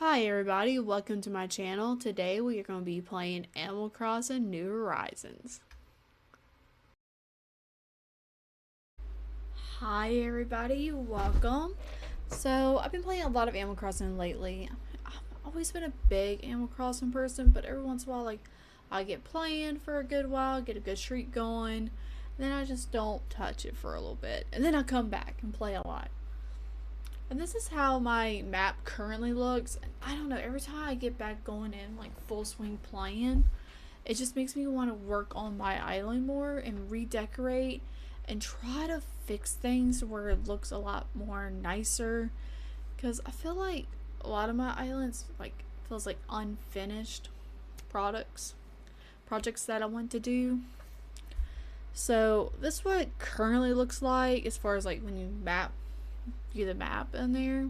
Hi everybody, welcome to my channel. Today we are going to be playing Animal Crossing New Horizons. Hi everybody, welcome. So I've been playing a lot of Animal Crossing lately. I've always been a big Animal Crossing person, but every once in a while I get playing for a good while, get a good streak going, and then I just don't touch it for a little bit. And then I come back and play a lot. And this is how my map currently looks. And I don't know, every time I get back going in like full swing playing, it just makes me want to work on my island more and redecorate and try to fix things where it looks a lot more nicer. Because I feel like a lot of my islands feels like unfinished projects that I want to do. So this is what it currently looks like as far as like when you view the map in there.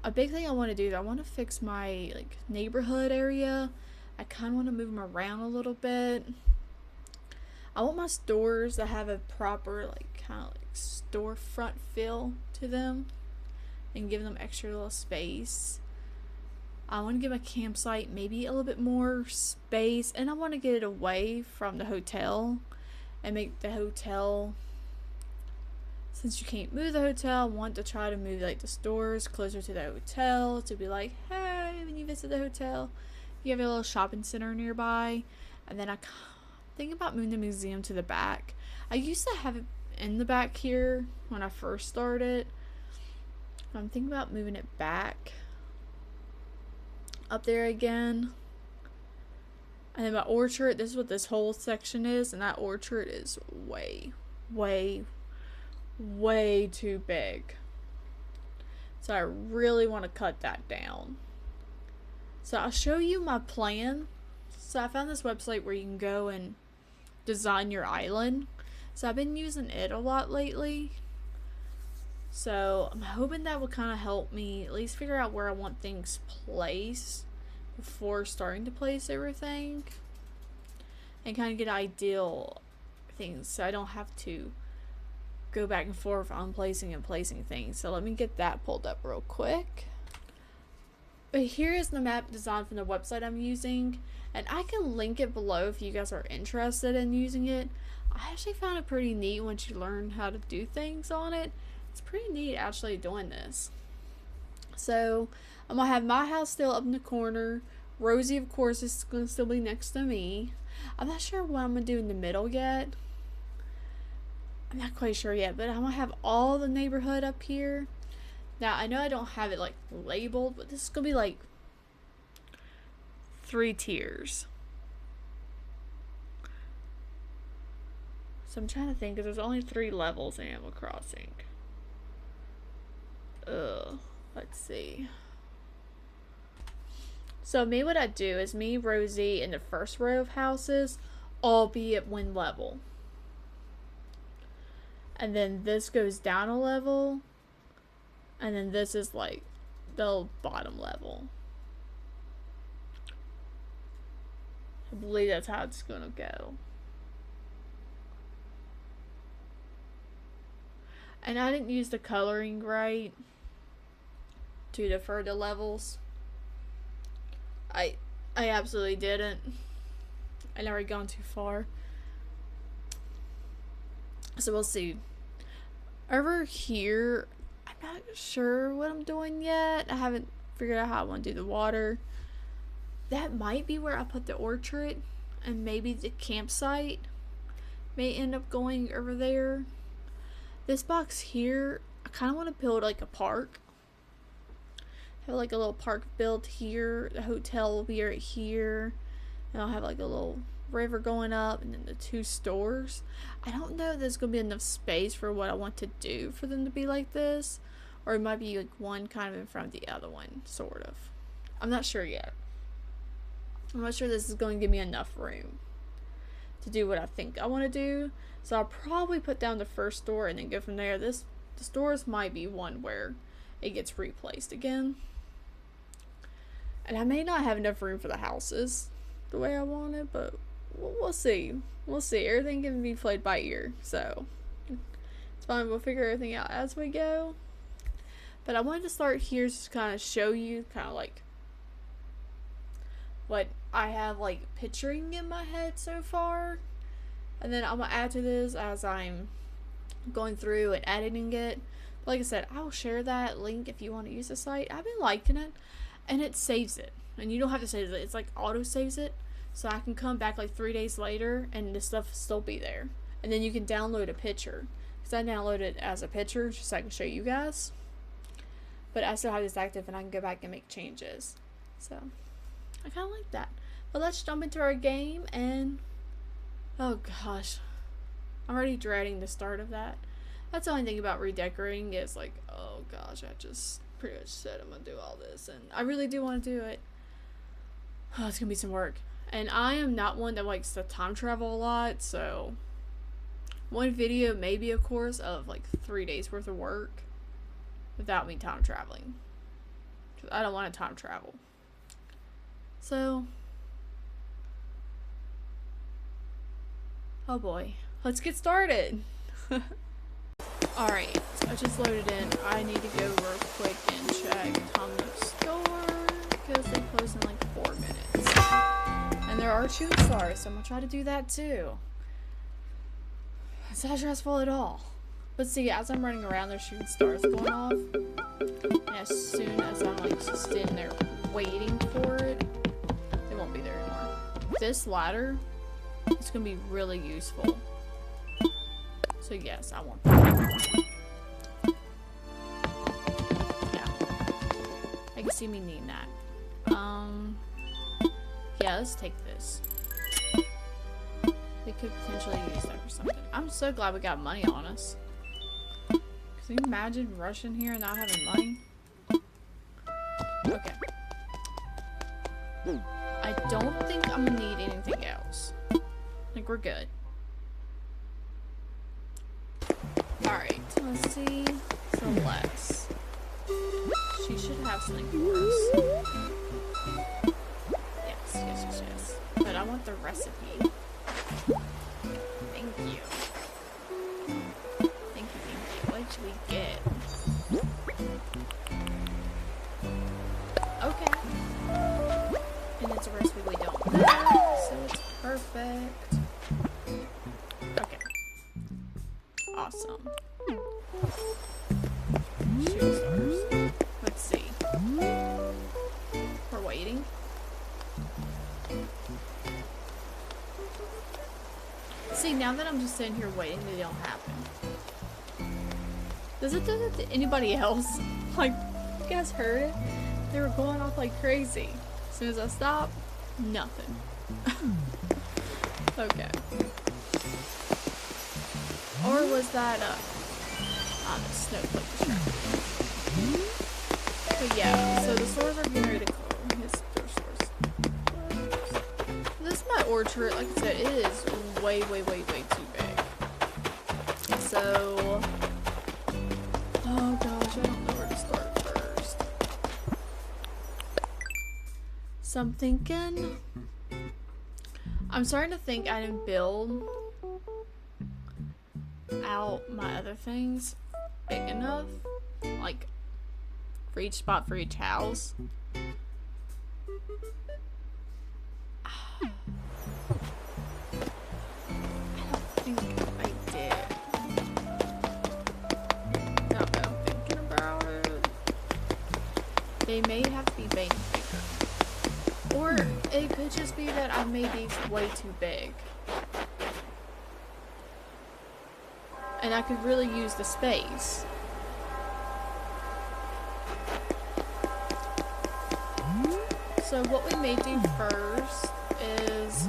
A big thing I want to do is I want to fix my like neighborhood area. I kind of want to move them around a little bit. I want my stores to have a proper like kind of like storefront feel to them and give them extra little space. I want to give my campsite maybe a little bit more space, and I want to get it away from the hotel and make the hotel, since you can't move the hotel, I want to try to move like the stores closer to the hotel to be like, hey, when you visit the hotel, you have a little shopping center nearby. And then I think about moving the museum to the back. I used to have it in the back here when I first started. I'm thinking about moving it back up there again. And then my orchard, this is what this whole section is, and that orchard is way too big. So I really want to cut that down. So I'll show you my plan. So I found this website where you can go and design your island. So I've been using it a lot lately. So I'm hoping that will kind of help me at least figure out where I want things placed before starting to place everything. And kind of get ideal things so I don't have to go back and forth on placing and placing things. So let me get that pulled up real quick. But here is the map design from the website I'm using, and I can link it below if you guys are interested in using it. I actually found it pretty neat once you learn how to do things on it. It's pretty neat actually doing this. So I'm gonna have my house still up in the corner. Rosie, of course, is gonna still be next to me. I'm not sure what I'm gonna do in the middle yet. I'm not quite sure yet, but I'm gonna have all the neighborhood up here. Now I know I don't have it like labeled, but this is gonna be like 3 tiers. So I'm trying to think, because there's only 3 levels in Animal Crossing. Let's see. So me, what I do is me, Rosie, and the first row of houses all be at 1 level. And then this goes down a level, and then this is like the bottom level. I believe that's how it's gonna go. And I didn't use the coloring right to defer the levels. I absolutely didn't. I'd already gone too far. So we'll see. Over here, I'm not sure what I'm doing yet. I haven't figured out how I want to do the water. That might be where I put the orchard, and maybe the campsite may end up going over there. This box here, I kind of want to build like a park. Have like a little park built here. The hotel will be right here. And I'll have like a little river going up, and then the 2 stores. I don't know if there's gonna be enough space for what I want to do for them to be like this, or it might be like one kind of in front of the other one, sort of. I'm not sure yet. I'm not sure this is going to give me enough room to do what I think I want to do. So I'll probably put down the first store and then go from there. The stores might be one where it gets replaced again. And I may not have enough room for the houses the way I want it, but we'll see. We'll see. Everything can be played by ear, so it's fine. We'll figure everything out as we go. But I wanted to start here just to kind of show you kind of like what I have like picturing in my head so far. And then I'm going to add to this as I'm going through and editing it. But like I said, I'll share that link if you want to use the site. I've been liking it. And it saves it. And you don't have to save it. It's like auto saves it. So I can come back like 3 days later and the stuff will still be there. And then you can download a picture. Because I downloaded it as a picture just so I can show you guys. But I still have this active and I can go back and make changes. So I kind of like that. But let's jump into our game and... oh gosh. I'm already dreading the start of that. That's the only thing about redecorating is like, oh gosh, I just pretty much said I'm going to do all this. And I really do want to do it. Oh, it's going to be some work. And I am not one that likes to time travel a lot, so one video may be a course of like 3 days worth of work without me time traveling. Because I don't want to time travel. So, oh boy, let's get started. Alright, so I just loaded in. I need to go real quick and check Tom's store because they close in like 4 minutes. And there are shooting stars, so I'm gonna try to do that too. It's not stressful at all. But see, as I'm running around, there's shooting stars going off. And as soon as I'm like just in there waiting for it, they won't be there anymore. This ladder is gonna be really useful. So yes, I want that. Yeah. I can see me needing that. Yeah, let's take this. We could potentially use that for something. I'm so glad we got money on us. Can you imagine rushing here and not having money? Okay. I don't think I'm gonna need anything else. I think we're good. Alright, let's see. Celeste. She should have something for us. Yes. But I want the recipe. Thank you. Thank you. What should we get? Okay. And it's a recipe we don't have, so it's perfect. Okay. Awesome. Shooting stars. Let's see. We're waiting. See, now that I'm just sitting here waiting, they don't happen. Does it do that to anybody else? Like, you guys heard it? They were going off like crazy. As soon as I stopped, nothing. Okay. Or was that, the snowflake distracted? But yeah, so the stores are getting ready to close. Yes, they're stores. This is my orchard. Like I said, it is way too big. So, oh gosh, I don't know where to start first. So I'm thinking, I'm starting to think I didn't build out my other things big enough, like for each spot for each house. They may have to be made bigger. Or it could just be that I made these way too big. And I could really use the space. So what we may do first is,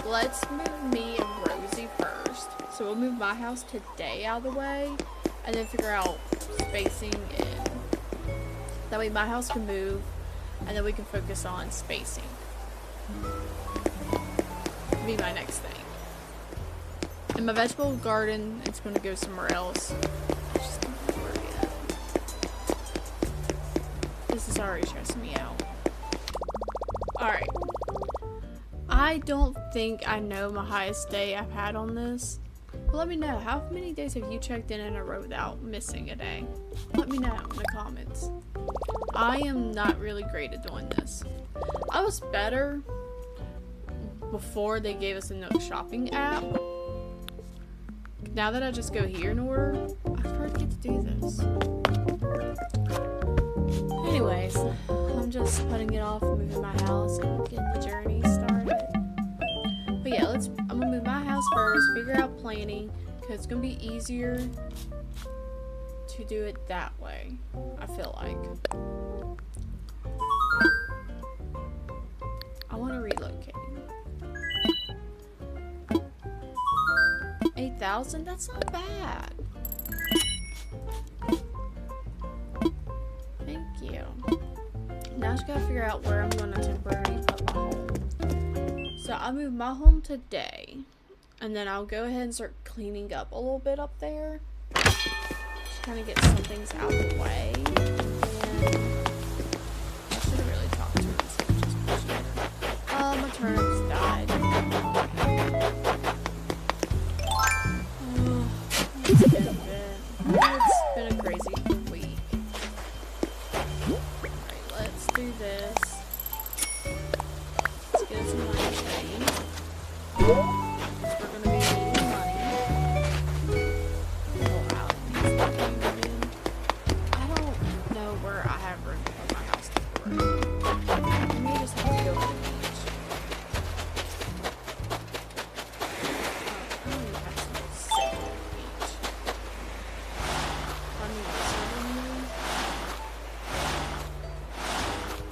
let's move me and Rosie first. So we'll move my house today out of the way, and then figure out spacing and that way my house can move, and then we can focus on spacing. Be my next thing. And my vegetable garden, it's going to go somewhere else. I just don't know where yet. This is already stressing me out. Alright. I don't think I know my highest day I've had on this. But let me know, how many days have you checked in a row without missing a day? Let me know in the comments. I am not really great at doing this. I was better before they gave us a Nook shopping app. Now that I just go here in order, I forget to do this. Anyways, I'm just putting it off, moving my house, and getting the journey started. But yeah, I'm gonna move my house first, figure out planning, because it's gonna be easier to do it that way, I feel like. I want to relocate. 8,000? That's not bad. Thank you. Now I just gotta figure out where I'm gonna temporarily put my home. So I moved my home today, and then I'll go ahead and start cleaning up a little bit up there. Just kind of get some things out of the way. And I should have really talked to him instead of just pushing it. My turnips died. It's been a crazy week. Alright, let's do this. Let's get some money saved. Because we're going to be needing money. Go out and start moving. I don't know where I have room to put my house before. I may just have to go to the beach.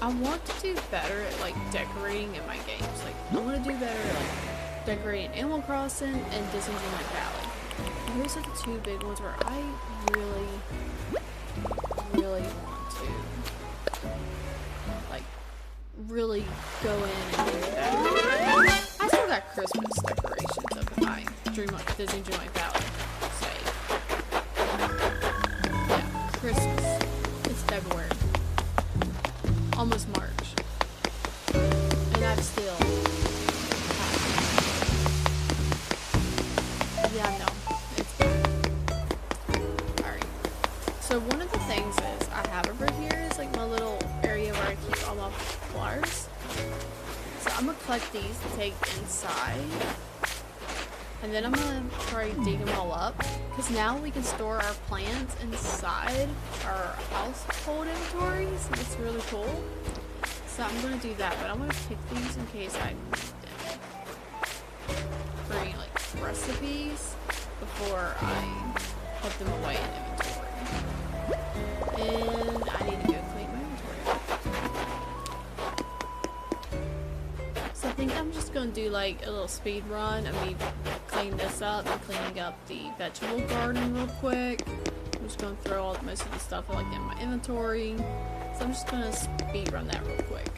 I want to do better at like decorating in my games. Like I want to do better at like decorating Animal Crossing and Disneyland Valley. And those are the two big ones where I really want to like really go in and do better. I still got Christmas decorations up in my Disneyland Valley. Yeah, Christmas. It's February. Almost March. And I've still yeah, no. It's bad. Alright. So one of the things is I have over here is like my little area where I keep all my flowers. So I'm gonna collect these to take inside. And then I'm gonna try to dig them all up. Because now we can store our plants inside our household inventories. It's really cool. So I'm gonna do that, but I'm gonna pick these in case I need them. For any like recipes before I put them away in inventory. And I need to go clean my inventory. So I think I'm just gonna do like a little speed run of me cleaning this up and cleaning up the vegetable garden real quick. I'm just gonna throw all most of the stuff like in my inventory. So I'm just gonna speed run that real quick.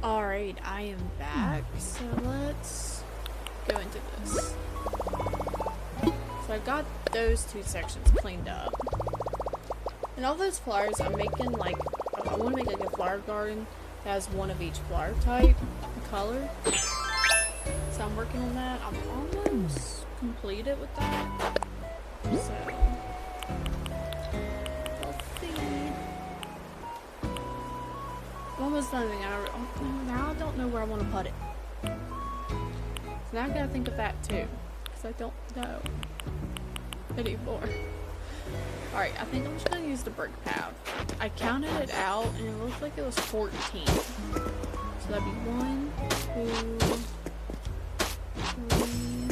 Alright, I am back, so let's go into this. So I got those two sections cleaned up. And all those flowers, I'm making like, I want to make like a flower garden that has one of each flower type, color. So I'm working on that. I'm almost completed with that. So, we'll see. I'm almost done. Now I don't know where I want to put it. So now I gotta think of that too. Because I don't know anymore. Alright, I think I'm just gonna use the brick path. I counted it out and it looks like it was 14. So that'd be 1, 2, 3,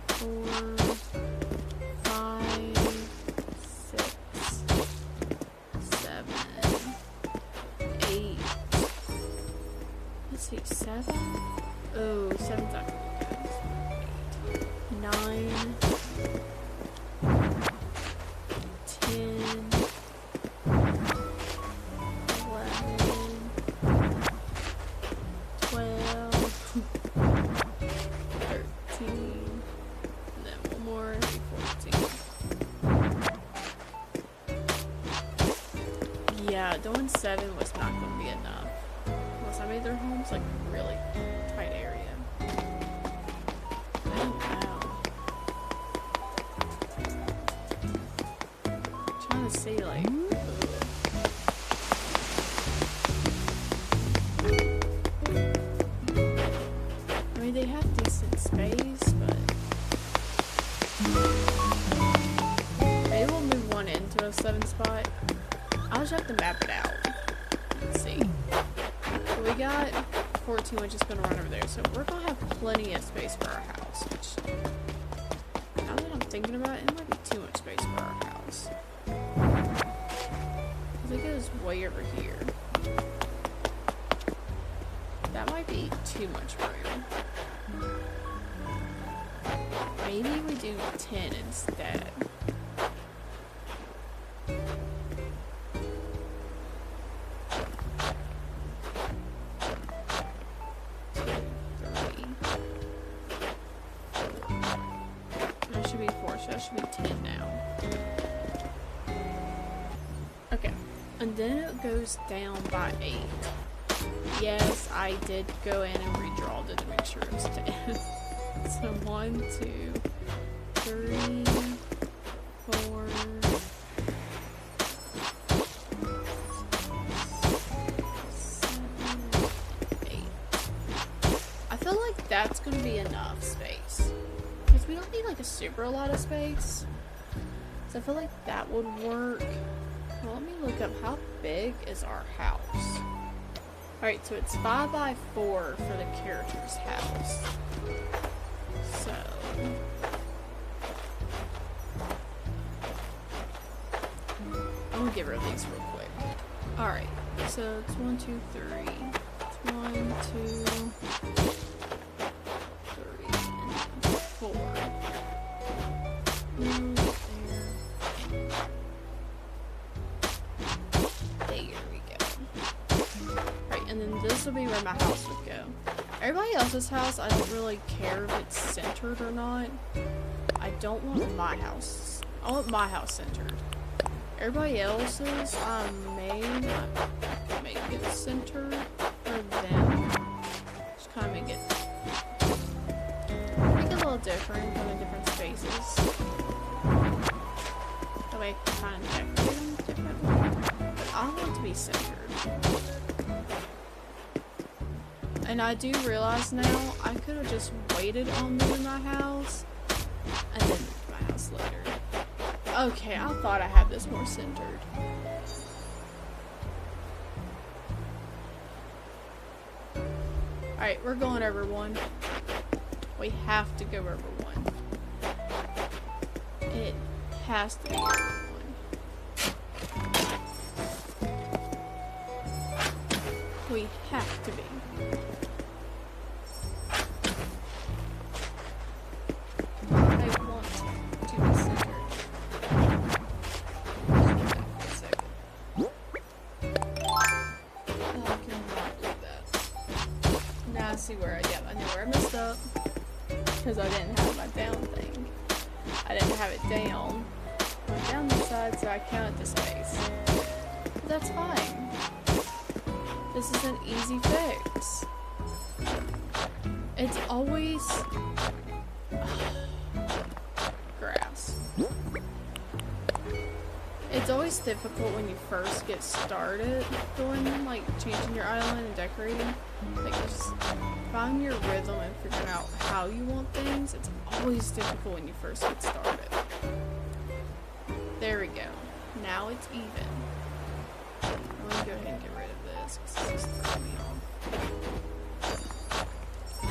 4, 5, 6, 7, 8. Let's see, 7? Oh, 7's not good. 9. 10, 11, 12, 13, and then one more, 14. Yeah, doing 7 was not going to be enough. Unless I made their homes like really tight area. I don't know. See, like, I mean, they have decent space, but maybe we'll move one into a 7 spot. I'll just have to map it out. Let's see. So we got 14, which is going to run over there, so we're going to have plenty of space for our house, which, now that I'm thinking about it, it might be too much space for our house. I think it was way over here. That might be too much room. Maybe we do 10 instead. That should be 4, so that should be 10 now. Okay. And then it goes down by 8. Yes, I did go in and redraw it to make sure it was 10. So 1, 2, 3, 4, 7, 8. I feel like that's going to be enough space. Because we don't need like a super lot of space. So I feel like that would work. Well, let me look up how big is our house. Alright, so it's 5 by 4 for the character's house. So I'm gonna get rid of these real quick. Alright, so it's 1, 2, 3. It's 1, 2, 3, 4. And then this will be where my house would go. Everybody else's house, I don't really care if it's centered or not. I don't want my house. I want my house centered. Everybody else's, I may not make it centered for them. Just kind of make it a little different, kind of different spaces. That way I can kind of decorate them differently. But I want it to be centered. And I do realize now, I could have just waited on moving my house, and then moved my house later. Okay, I thought I had this more centered. Alright, we're going over 1. We have to go over 1. It has to be over 1. We have to be. Now I see where I know where I messed up. Because I didn't have my down thing. I didn't have it down. Went down this side, so I counted the space. But that's fine. This is an easy fix. It's always grass. It's always difficult when you first get started doing, like, changing your island and decorating. Like, just find your rhythm and figuring out how you want things. It's always difficult when you first get started. There we go. Now it's even. I'm gonna go ahead and get rid of this because this is throwing me off. 2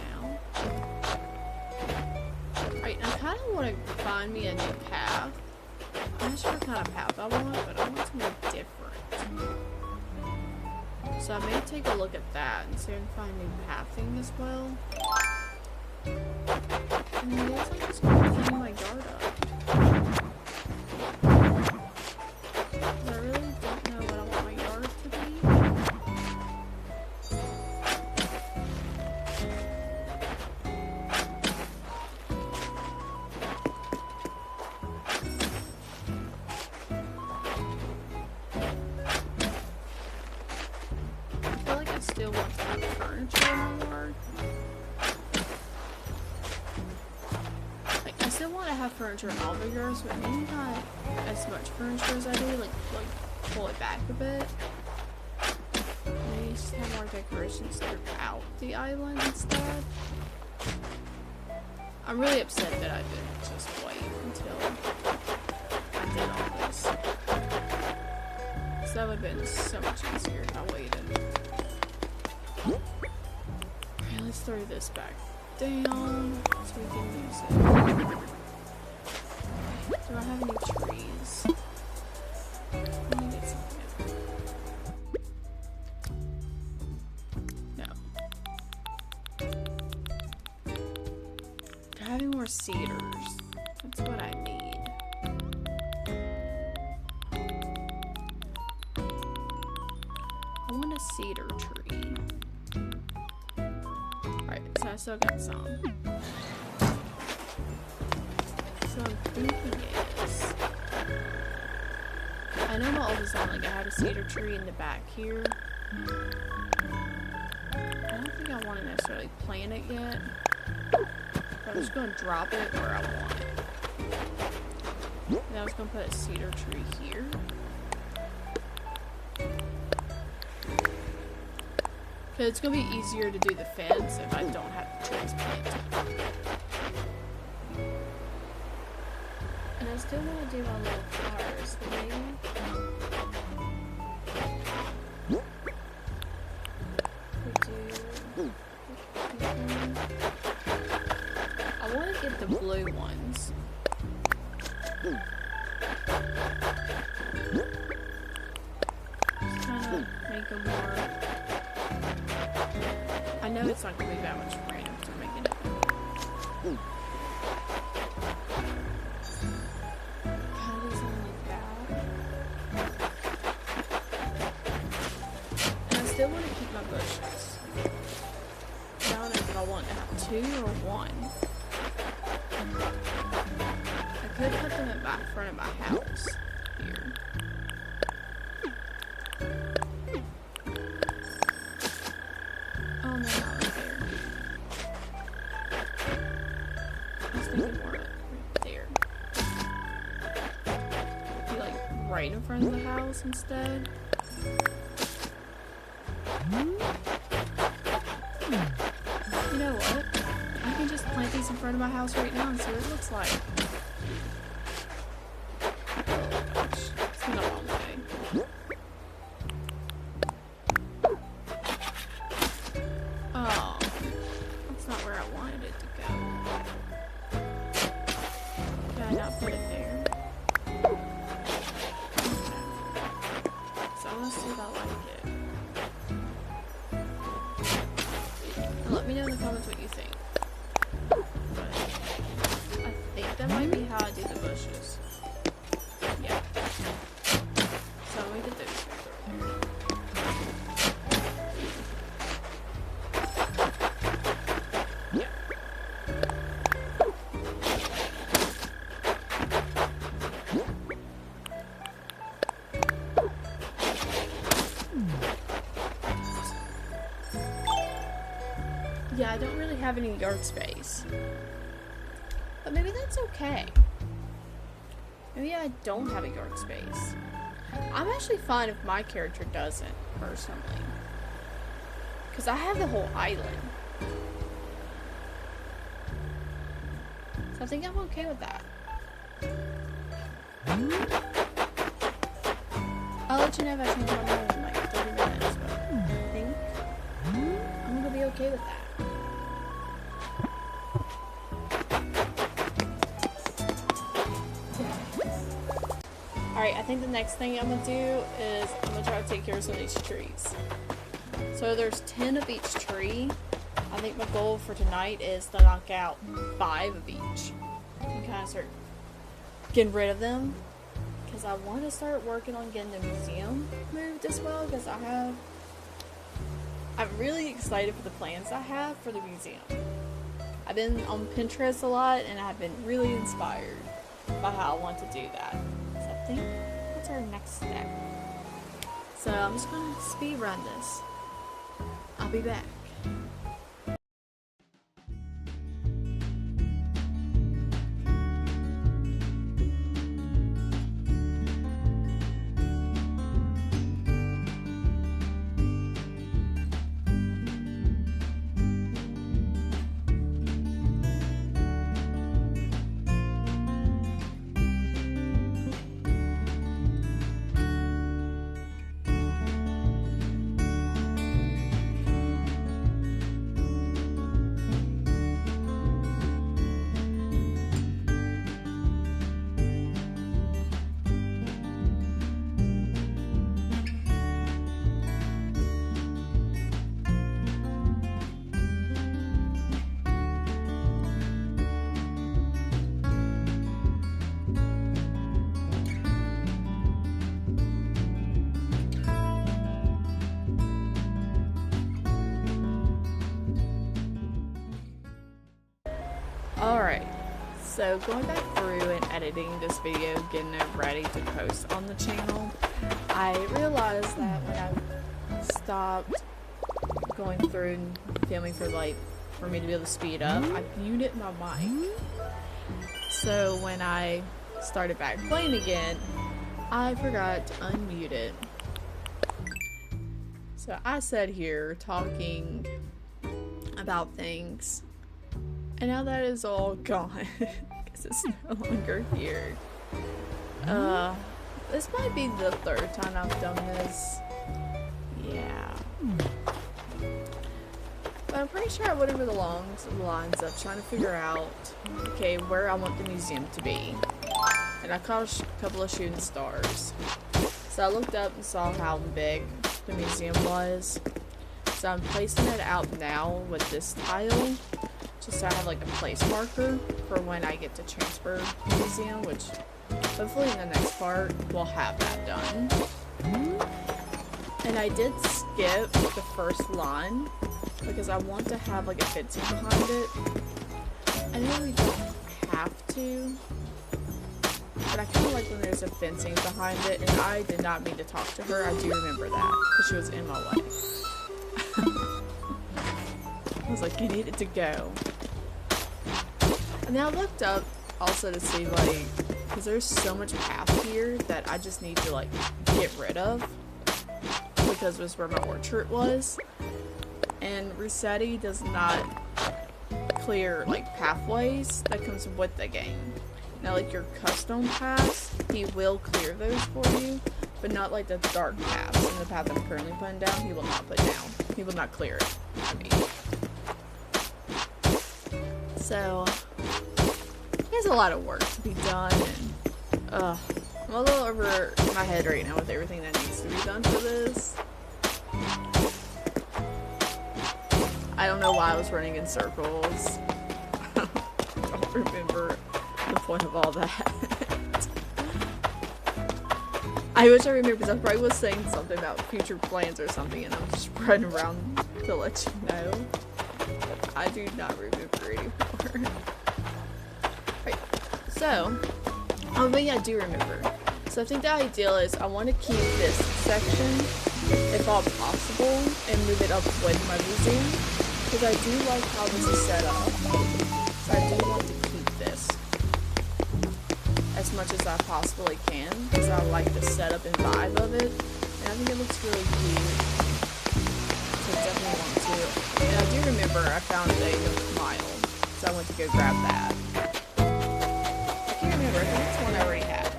now. Alright, I kind of want to find me a new path. I'm not sure what kind of path I want, but I want something different. So I may take a look at that and see if I can find new pathing as well. And I guess I'm just going to clean my yard up. I really don't know what I want my yard to be. I feel like I still want to have furniture in my yard. Like, I still want to have furniture in all the yards, but maybe not as much furniture as I do. Like pull it back a bit. Maybe just have more decorations throughout the island instead. I'm really upset that I didn't just wait until I did all this. So that would have been so much easier if I waited. Okay, let's throw this back down so we can use it. Do I have any trees? Let me get something out. No. Do I have any more cedars? That's what I need. I want a cedar tree. Alright, so I still got some. So I'm thinking is, I know my old design, like I had a cedar tree in the back here. I don't think I want to necessarily plant it yet. But I'm just going to drop it where I want it. And I was going to put a cedar tree here. Because it's going to be easier to do the fence if I don't have the trees planted. And I still want to do my little flowers, but maybe I want to get the blue ones. Just kind of make them more. I know it's not going to be that much rain after making it. Kind of something like that. And I still want to keep my bushes. I don't know if I want to have 2 or 1. I could put them in the front of my house here. Oh no, not right there. I was thinking more like right there. Be like right in front of the house instead. You know what? I can just plant these in front of my house right now and see what it looks like. Oh gosh, it's been a long day. Oh, that's not where I wanted it to go. Did I not put it there? Okay. So I'm gonna see if I like it. And let me know in the comments what you think. But I think that might be how I do the bushes. Yeah. So I'm gonna get those right there. yeah, I don't really have any yard space. But maybe that's okay. Maybe I don't have a yard space. I'm actually fine if my character doesn't, personally. Because I have the whole island. So I think I'm okay with that. I'll let you know if I change my mind in like 30 minutes, but I think I'm gonna be okay with that. Alright, I think the next thing I'm gonna do is I'm gonna try to take care of some of these trees. So there's 10 of each tree. I think my goal for tonight is to knock out 5 of each. And kind of start getting rid of them. Because I want to start working on getting the museum moved as well. Because I'm really excited for the plans I have for the museum. I've been on Pinterest a lot and I've been really inspired by how I want to do that. So I think that's our next step. So I'm just going to speed run this. I'll be back. Alright, so going back through and editing this video, getting it ready to post on the channel, I realized that when I stopped going through and filming for me to be able to speed up, I muted my mic. So when I started back playing again, I forgot to unmute it. So I sat here talking about things. And now that is all gone, because it's no longer here. This might be the 3rd time I've done this. Yeah. But I'm pretty sure I went over the lines of trying to figure out, okay, where I want the museum to be. And I caught a couple of shooting stars. So I looked up and saw how big the museum was. So I'm placing it out now with this tile. Just so I have like a place marker for when I get to transfer the museum, which hopefully in the next part we'll have that done. And I did skip the first line because I want to have like a fencing behind it. I know we don't have to, but I kind of like when there's a fencing behind it, and I did not mean to talk to her. I do remember that because she was in my way. I was like, you needed to go. And then I looked up also to see, like, because there's so much path here that I just need to, like, get rid of. Because it was where my orchard was. And Redesigning does not clear, like, pathways that comes with the game. Now, like, your custom paths, he will clear those for you. But not, like, the dark paths. And the path I'm currently putting down, he will not put down. He will not clear it. I mean. So, there's a lot of work to be done, and I'm a little over my head right now with everything that needs to be done for this. I don't know why I was running in circles. I don't remember the point of all that. I wish I remembered, because I probably was saying something about future plans or something, and I'm just running around to let you know. I do not remember anymore. Right. So, but yeah, I do remember. So I think the ideal is I want to keep this section, if all possible, and move it up with my museum. because I do like how this is set up. So I do want to keep this as much as I possibly can, because I like the setup and vibe of it, and I think it looks really cute. So I definitely want to. And I do remember I found a milk mile, so I went to go grab that. I can't remember, I think it's one I already had.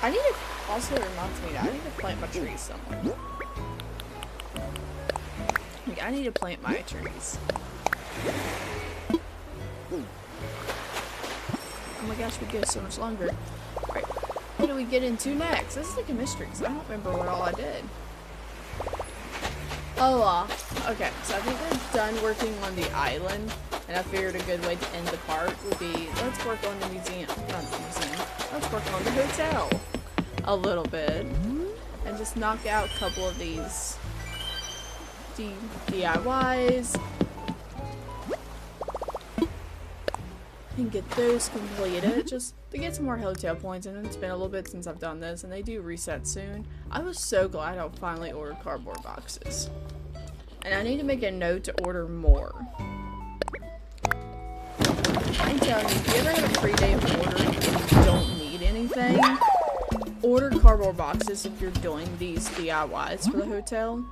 I need to, also reminds me that I need to plant my trees somewhere. Like, I need to plant my trees. Oh my gosh, we go so much longer. Alright, what do we get into next? This is like a mystery, because I don't remember what all I did. Oh, okay, so I think we're done working on the island, and I figured a good way to end the part would be, let's work on the museum. Not the museum. Let's work on the hotel a little bit, and just knock out a couple of these DIYs, and get those completed, just to get some more hotel points. And it's been a little bit since I've done this, and they do reset soon. I was so glad I finally ordered cardboard boxes, and I need to make a note to order more. I'm telling you, if you ever have a free day of ordering and you don't need anything, order cardboard boxes if you're doing these DIYs for the hotel.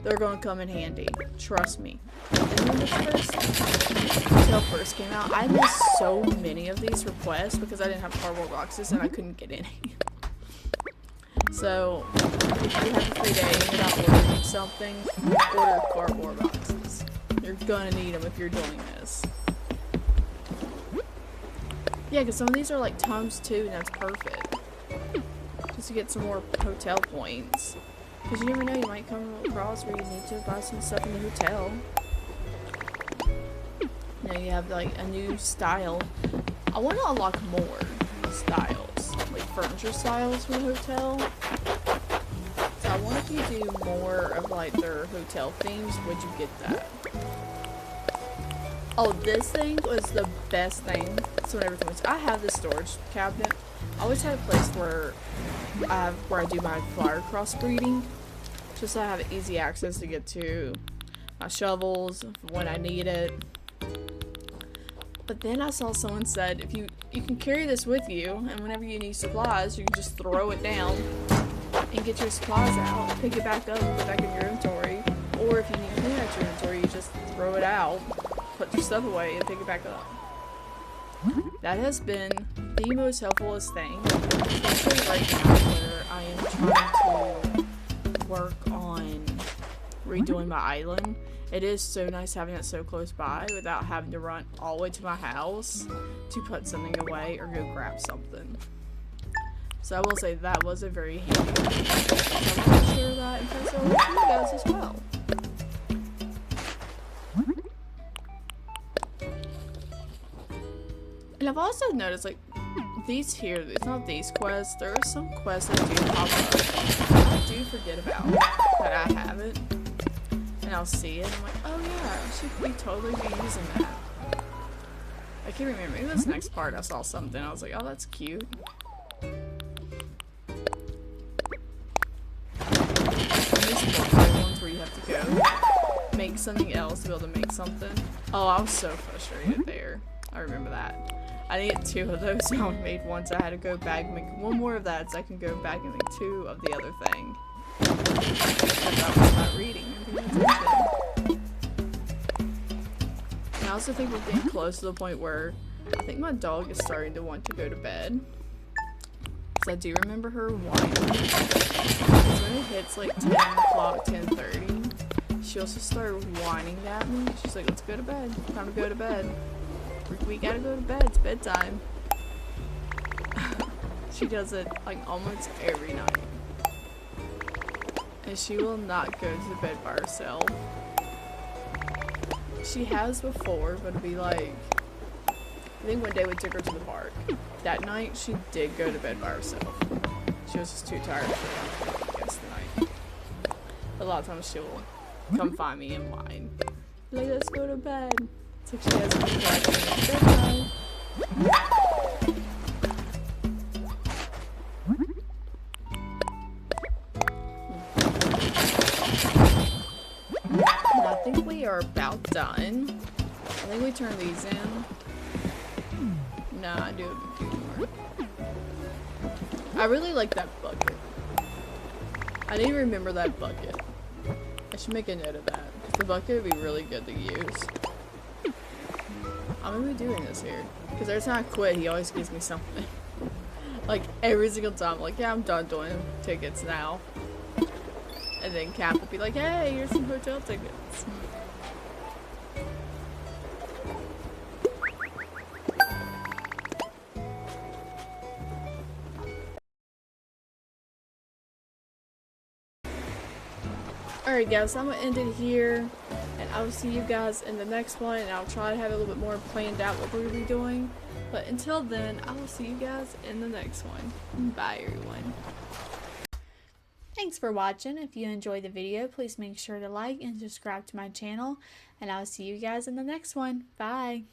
They're going to come in handy. Trust me. And when this hotel first came out, I missed so many of these requests because I didn't have cardboard boxes and I couldn't get any. So, if you have a free day and you're not ordering something, order cardboard boxes. You're going to need them if you're doing this. Yeah, because some of these are like ×2, and that's perfect. Just to get some more hotel points. Because you never know, you might come across where you need to buy some stuff in the hotel. You know, you have like a new style. I want to unlock more styles, like furniture styles for the hotel. So I wonder if you do more of like their hotel themes, would you get that? Oh, this thing was the best thing. So when everything was, I have this storage cabinet. I always had a place where I do my flower crossbreeding, just so I have easy access to get to my shovels when I need it. But then I saw someone said if you can carry this with you, and whenever you need supplies, you can just throw it down and get your supplies out, pick it back up, and put it back in your inventory. Or if you need to clean out your inventory, you just throw it out, put your stuff away, and pick it back up. That has been the most helpfulest thing, especially right now where I am trying to work on redoing my island. It is so nice having it so close by without having to run all the way to my house to put something away or go grab something. So I will say that was a very handy thing. I want to share that in case I will with you guys as well. And I've also noticed, like, these here, it's not these quests, there are some quests that do pop up. I do forget about that I have it. And I'll see it, and I'm like, oh yeah, I should totally be using that. I can't remember, maybe this next part I saw something, I was like, oh that's cute. And these ones where you have to go make something else to be able to make something. Oh, I was so frustrated there. I remember that. I needed 2 of those, so I made one, so I had to go back and make 1 more of that so I can go back and make 2 of the other thing. Because I was not reading and paying attention. And I also think we're getting close to the point where I think my dog is starting to want to go to bed. Because I do remember her whining. Because when it hits like 10 o'clock, 10:30, she'll just start whining at me. She's like, let's go to bed. Time to go to bed. We gotta go to bed, it's bedtime. She does it like almost every night. And she will not go to bed by herself. She has before, but it'd be like, I think one day we took her to the park. That night, she did go to bed by herself. She was just too tired to go to bed the night. A lot of times she'll come find me and whine. Like, let's go to bed. It's like she has to be bedtime. we are about done. I think we turn these in. Nah, I do a few more. I really like that bucket. I need to remember that bucket. I should make a note of that. The bucket would be really good to use. I'm gonna be doing this here. Because every time I quit, he always gives me something. Like, every single time. Like, yeah, I'm done doing tickets now. And then Cap would be like, hey, here's some hotel tickets. Alright guys, I'm going to end it here, and I will see you guys in the next one, and I'll try to have a little bit more planned out what we're going to be doing. But until then, I will see you guys in the next one. Bye everyone. Thanks for watching. If you enjoyed the video, please make sure to like and subscribe to my channel, and I'll see you guys in the next one. Bye.